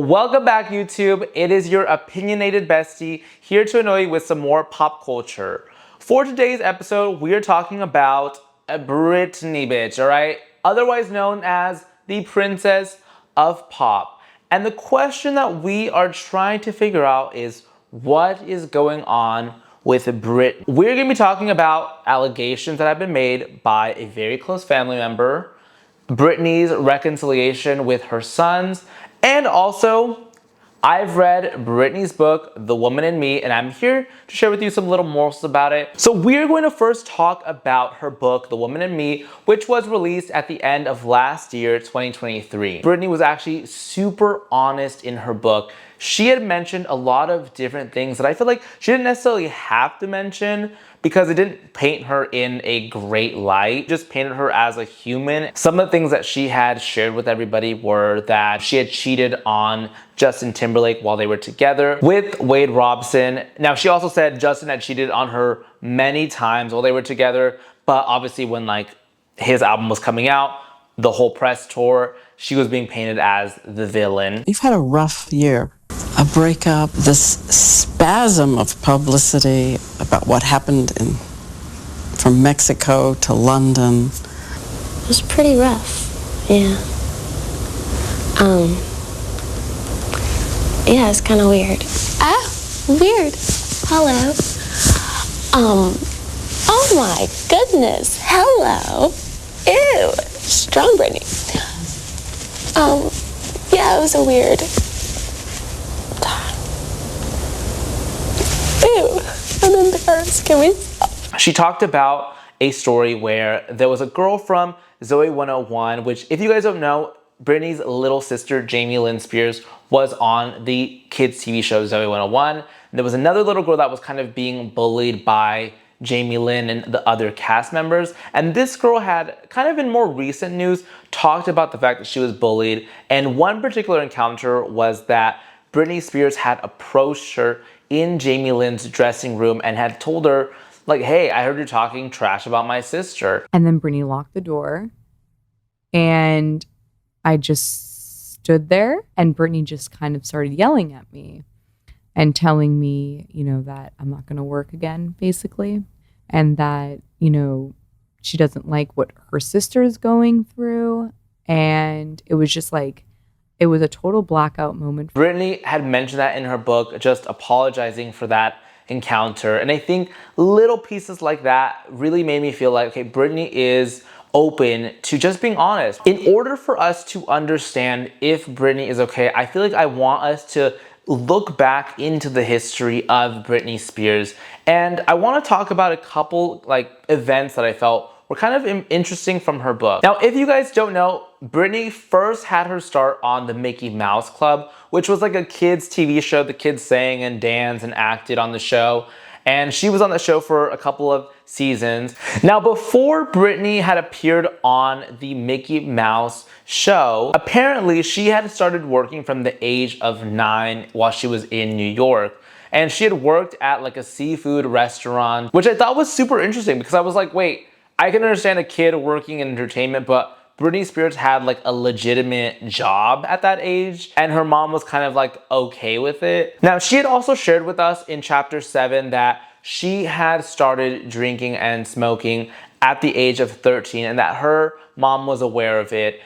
Welcome back, YouTube. It is your opinionated bestie here to annoy you with some more pop culture. For today's episode, we are talking about a Britney bitch, alright? Otherwise known as the Princess of Pop. And the question that we are trying to figure out is what is going on with Britney? We're going to be talking about allegations that have been made by a very close family member, Britney's reconciliation with her sons, and also I've read Britney's book, The Woman in Me, and I'm here to share with you some little morsels about it. So we're going to first talk about her book, The Woman in Me, which was released at the end of last year, 2023. Britney was actually super honest in her book. She had mentioned a lot of different things that I feel like she didn't necessarily have to mention because it didn't paint her in a great light, it just painted her as a human. Some of the things that she had shared with everybody were that she had cheated on Justin Timberlake while they were together with Wade Robson. Now, she also said Justin had cheated on her many times while they were together, but obviously when his album was coming out, the whole press tour, she was being painted as the villain. You've had a rough year. A breakup, this spasm of publicity about what happened from Mexico to London. It was pretty rough, yeah. Yeah, it's kind of weird. Weird. Hello. Oh my goodness. Hello. Ew. Strong Britney. Yeah, it was a weird. Ew, I'm embarrassed. Can we stop? She talked about a story where there was a girl from Zoey 101, which if you guys don't know, Britney's little sister, Jamie Lynn Spears, was on the kids TV show Zoey 101. There was another little girl that was kind of being bullied by Jamie Lynn and the other cast members. And this girl had kind of in more recent news talked about the fact that she was bullied. And one particular encounter was that Britney Spears had approached her in Jamie Lynn's dressing room and had told her, like, hey, I heard you talking trash about my sister. And then Britney locked the door and I just stood there and Britney just kind of started yelling at me and telling me, that I'm not going to work again, basically. And that, she doesn't like what her sister is going through. And it was just it was a total blackout moment. Britney had mentioned that in her book, just apologizing for that encounter. And I think little pieces like that really made me feel like, okay, Britney is open to just being honest. In order for us to understand if Britney is okay, I feel like I want us to look back into the history of Britney Spears. And I want to talk about a couple events that I felt were kind of interesting from her book. Now, if you guys don't know, Britney first had her start on the Mickey Mouse Club, which was like a kids TV show. The kids sang and danced and acted on the show. And she was on the show for a couple of seasons. Now, before Britney had appeared on the Mickey Mouse show, apparently she had started working from the age of 9 while she was in New York. And she had worked at a seafood restaurant, which I thought was super interesting because I was like, wait, I can understand a kid working in entertainment, but Britney Spears had a legitimate job at that age, and her mom was kind of okay with it. Now, she had also shared with us in chapter 7 that she had started drinking and smoking at the age of 13 and that her mom was aware of it.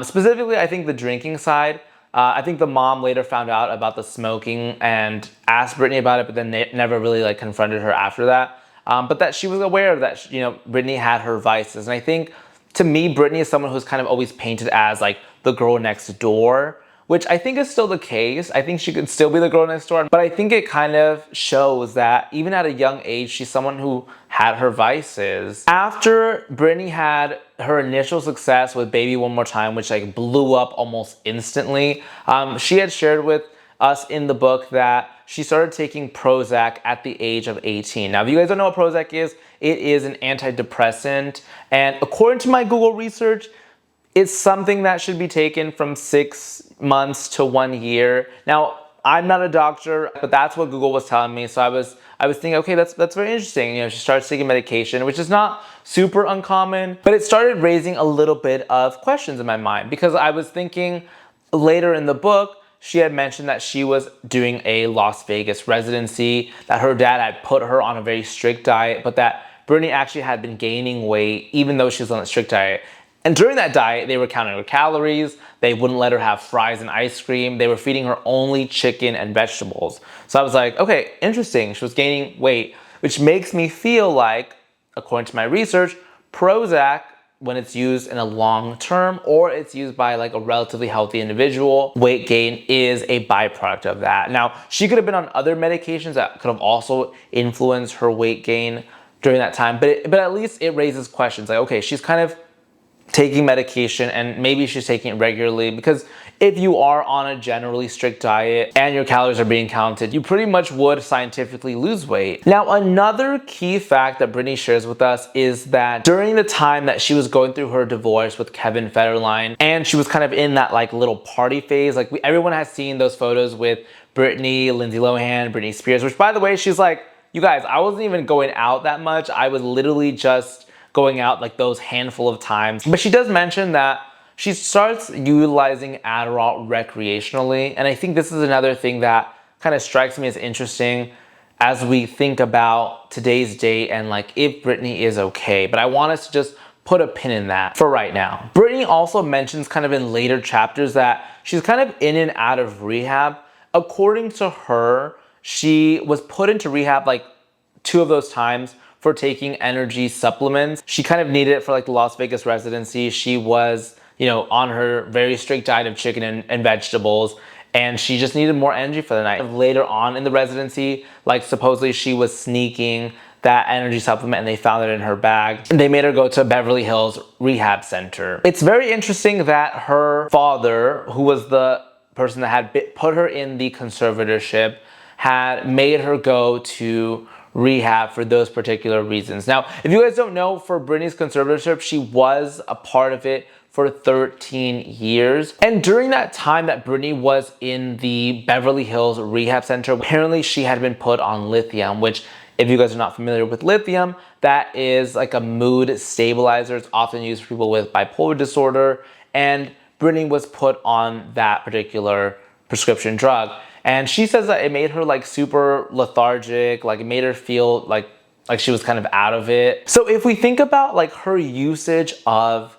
Specifically, I think the drinking side. I think the mom later found out about the smoking and asked Britney about it, but then never really confronted her after that. But that she was aware that, Britney had her vices. And I think, to me, Britney is someone who's kind of always painted as the girl next door, which I think is still the case. I think she could still be the girl next door. But I think it kind of shows that even at a young age, she's someone who had her vices. After Britney had her initial success with Baby One More Time, which blew up almost instantly, she had shared with us in the book that she started taking Prozac at the age of 18. Now, if you guys don't know what Prozac is, it is an antidepressant. And according to my Google research, it's something that should be taken from 6 months to 1 year. Now, I'm not a doctor, but that's what Google was telling me. So I was thinking, okay, that's very interesting. She starts taking medication, which is not super uncommon, but it started raising a little bit of questions in my mind because I was thinking later in the book, she had mentioned that she was doing a Las Vegas residency, that her dad had put her on a very strict diet, but that Britney actually had been gaining weight even though she was on a strict diet. And during that diet, they were counting her calories, they wouldn't let her have fries and ice cream, they were feeding her only chicken and vegetables. So I was like, okay, interesting, she was gaining weight, which makes me feel like, according to my research, Prozac, when it's used in a long term or it's used by like a relatively healthy individual, weight gain is a byproduct of that. Now, she could have been on other medications that could have also influenced her weight gain during that time, but at least it raises questions like, okay, she's kind of taking medication and maybe she's taking it regularly, because if you are on a generally strict diet and your calories are being counted, you pretty much would scientifically lose weight. Now, another key fact that Britney shares with us is that during the time that she was going through her divorce with Kevin Federline, and she was kind of in that like little party phase, like everyone has seen those photos with Britney, Lindsay Lohan, Britney Spears, which by the way, she's like, you guys, I wasn't even going out that much. I was literally just going out like those handful of times. But she does mention that she starts utilizing Adderall recreationally. And I think this is another thing that kind of strikes me as interesting as we think about today's date and like if Britney is okay. But I want us to just put a pin in that for right now. Britney also mentions kind of in later chapters that she's kind of in and out of rehab. According to her, she was put into rehab like 2 of those times for taking energy supplements. She kind of needed it for like the Las Vegas residency. She was, you know, on her very strict diet of chicken and vegetables, and she just needed more energy for the night. Later on in the residency, like supposedly she was sneaking that energy supplement and they found it in her bag. And they made her go to Beverly Hills Rehab Center. It's very interesting that her father, who was the person that had put her in the conservatorship, had made her go to rehab for those particular reasons. Now, if you guys don't know, for Britney's conservatorship, she was a part of it for 13 years. And during that time that Britney was in the Beverly Hills Rehab Center, apparently she had been put on lithium, which if you guys are not familiar with lithium, that is like a mood stabilizer. It's often used for people with bipolar disorder. And Britney was put on that particular prescription drug. And she says that it made her like super lethargic, like it made her feel like she was kind of out of it. So if we think about like her usage of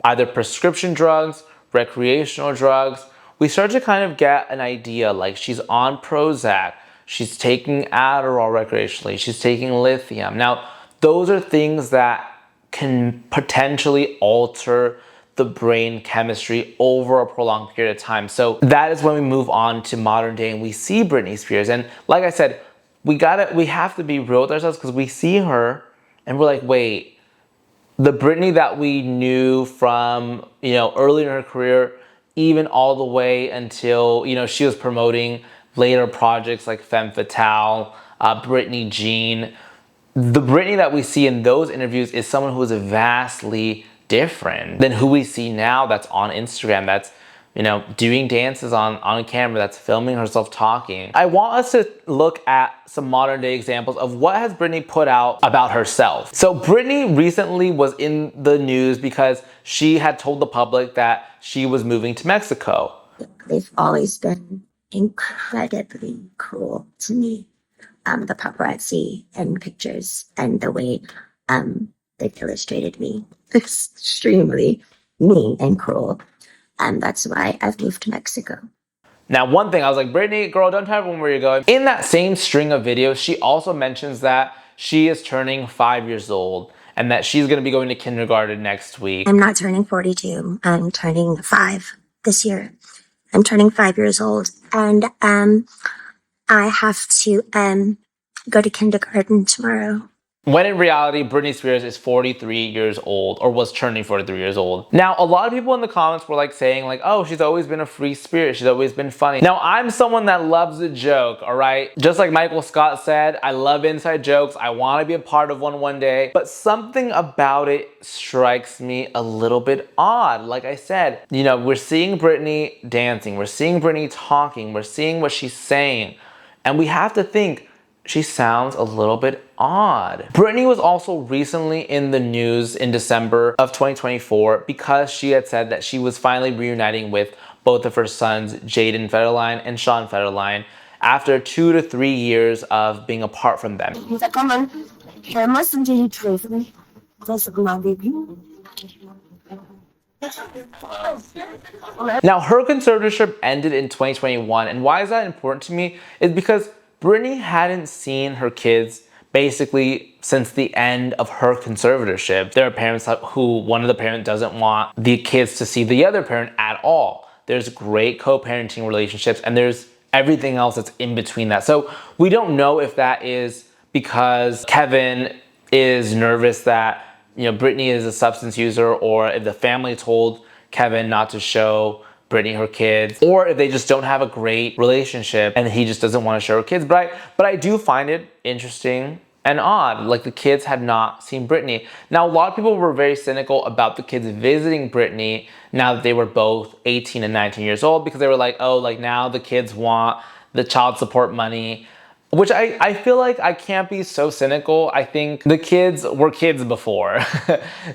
either prescription drugs, recreational drugs, we start to kind of get an idea, like she's on Prozac, she's taking Adderall recreationally, she's taking lithium. Now, those are things that can potentially alter the brain chemistry over a prolonged period of time. So that is when we move on to modern day and we see Britney Spears. And like I said, we have to be real with ourselves, because we see her and we're like, wait, the Britney that we knew from, you know, early in her career, even all the way until, you know, she was promoting later projects like Femme Fatale, Britney Jean. The Britney that we see in those interviews is someone who is vastly different than who we see now, that's on Instagram, that's, you know, doing dances on a camera, that's filming herself talking. I want us to look at some modern day examples of what has Britney put out about herself. So Britney recently was in the news because she had told the public that she was moving to Mexico. They've always been incredibly cruel to me. The paparazzi and pictures and the way they've illustrated me, extremely mean and cruel. And that's why I've moved to Mexico. Now, one thing, I was like, Britney, girl, don't tell everyone where you're going. In that same string of videos, she also mentions that she is turning 5 years old and that she's going to be going to kindergarten next week. I'm not turning 42. I'm turning 5 this year. I'm turning 5 years old. And I have to go to kindergarten tomorrow. When in reality, Britney Spears is 43 years old, or was turning 43 years old. Now, a lot of people in the comments were like saying like, oh, she's always been a free spirit, she's always been funny. Now, I'm someone that loves a joke, all right? Just like Michael Scott said, I love inside jokes, I wanna be a part of one day, but something about it strikes me a little bit odd. Like I said, you know, we're seeing Britney dancing, we're seeing Britney talking, we're seeing what she's saying, and we have to think, she sounds a little bit odd. Britney was also recently in the news in December of 2024 because she had said that she was finally reuniting with both of her sons, Jaden Federline and Sean Federline, after 2 to 3 years of being apart from them. Now, her conservatorship ended in 2021, and why is that important to me is because Britney hadn't seen her kids basically since the end of her conservatorship. There are parents who one of the parents doesn't want the kids to see the other parent at all. There's great co-parenting relationships, and there's everything else that's in between that. So we don't know if that is because Kevin is nervous that, Britney is a substance user, or if the family told Kevin not to show Britney her kids, or if they just don't have a great relationship and he just doesn't want to show her kids. But I do find it interesting and odd. Like, the kids had not seen Britney. Now, a lot of people were very cynical about the kids visiting Britney now that they were both 18 and 19 years old, because they were like, oh, like now the kids want the child support money. Which I feel like I can't be so cynical. I think the kids were kids before.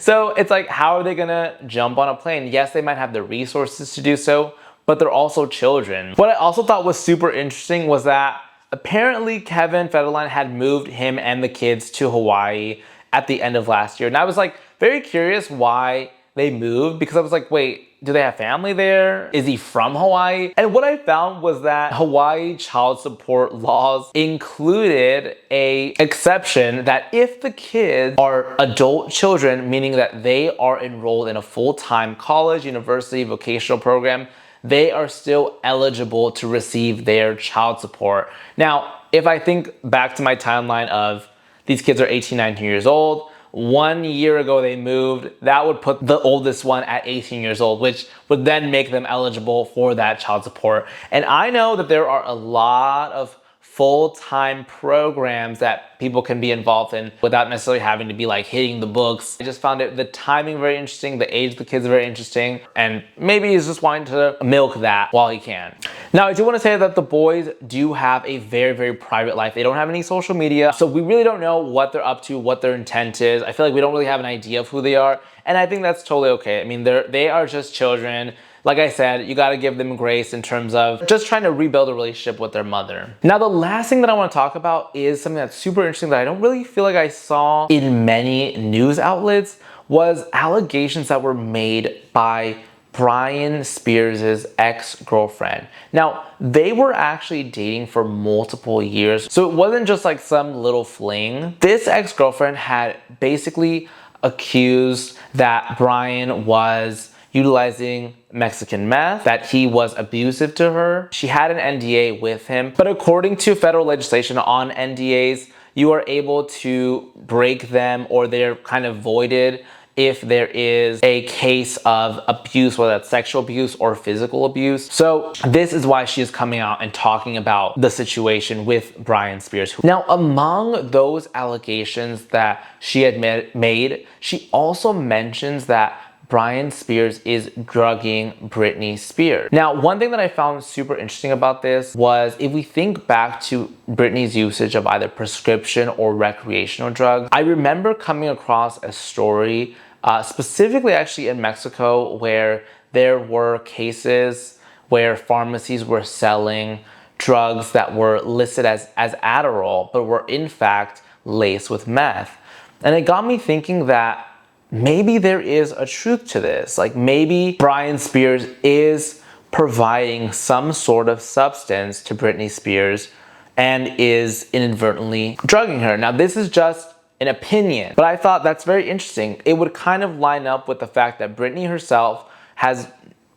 So it's like, how are they gonna jump on a plane? Yes, they might have the resources to do so, but they're also children. What I also thought was super interesting was that apparently Kevin Federline had moved him and the kids to Hawaii at the end of last year. And I was like very curious why they moved, because I was like, wait, do they have family there? Is he from Hawaii? And what I found was that Hawaii child support laws included a exception that if the kids are adult children, meaning that they are enrolled in a full-time college, university, vocational program, they are still eligible to receive their child support. Now, if I think back to my timeline of these kids are 18, 19 years old, 1 year ago they moved, that would put the oldest one at 18 years old, which would then make them eligible for that child support. And I know that there are a lot of full-time programs that people can be involved in without necessarily having to be like hitting the books. I just found the timing very interesting, the age of the kids very interesting, and maybe he's just wanting to milk that while he can. Now, I do want to say that the boys do have a very, very private life. They don't have any social media, so we really don't know what they're up to, what their intent is. I feel like we don't really have an idea of who they are, and I think that's totally okay. I mean, they are just children. Like I said, you gotta give them grace in terms of just trying to rebuild a relationship with their mother. Now, the last thing that I wanna talk about is something that's super interesting that I don't really feel like I saw in many news outlets, was allegations that were made by Bryan Spears' ex-girlfriend. Now, they were actually dating for multiple years, so it wasn't just like some little fling. This ex-girlfriend had basically accused that Bryan was utilizing Mexican meth, that he was abusive to her. She had an NDA with him, but according to federal legislation on NDAs, you are able to break them, or they're kind of voided if there is a case of abuse, whether that's sexual abuse or physical abuse. So this is why she is coming out and talking about the situation with Bryan Spears. Now, among those allegations that she had made, she also mentions that Bryan Spears is drugging Britney Spears. Now, one thing that I found super interesting about this was, if we think back to Britney's usage of either prescription or recreational drugs, I remember coming across a story, specifically actually in Mexico, where there were cases where pharmacies were selling drugs that were listed as Adderall, but were in fact laced with meth. And it got me thinking that maybe there is a truth to this. Like, maybe Bryan Spears is providing some sort of substance to Britney Spears and is inadvertently drugging her. Now, this is just an opinion, but I thought that's very interesting. It would kind of line up with the fact that Britney herself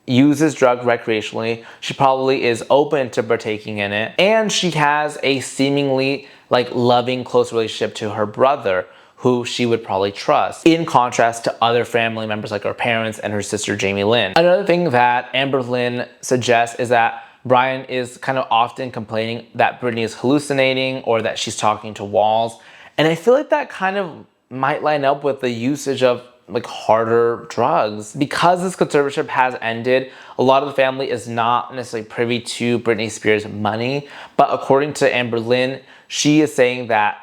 uses drugs recreationally. She probably is open to partaking in it, and she has a seemingly like loving, close relationship to her brother, who she would probably trust, in contrast to other family members like her parents and her sister Jamie Lynn. Another thing that Amber Lynn suggests is that Bryan is kind of often complaining that Britney is hallucinating, or that she's talking to walls. And I feel like that kind of might line up with the usage of like harder drugs. Because this conservatorship has ended, a lot of the family is not necessarily privy to Britney Spears' money, but according to Amber Lynn, she is saying that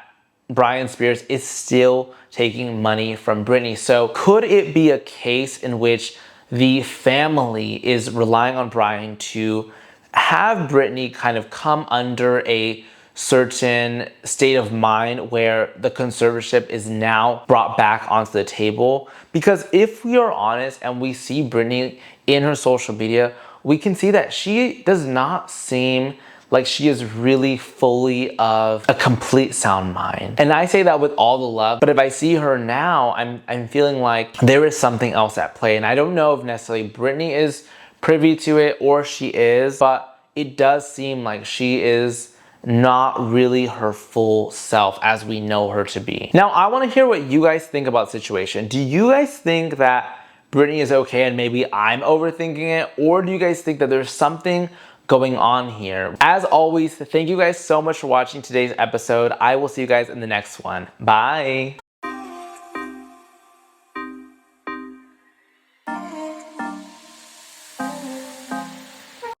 Bryan Spears is still taking money from Britney. So could it be a case in which the family is relying on Bryan to have Britney kind of come under a certain state of mind where the conservatorship is now brought back onto the table. Because if we are honest and we see Britney in her social media, we can see that she does not seem like she is really fully of a complete sound mind. And I say that with all the love, but if I see her now, I'm feeling like there is something else at play. And I don't know if necessarily Britney is privy to it or she is, but it does seem like she is not really her full self as we know her to be. Now, I want to hear what you guys think about the situation. Do you guys think that Britney is okay and maybe I'm overthinking it? Or do you guys think that there's something going on here? As always, thank you guys so much for watching today's episode. I will see you guys in the next one. Bye.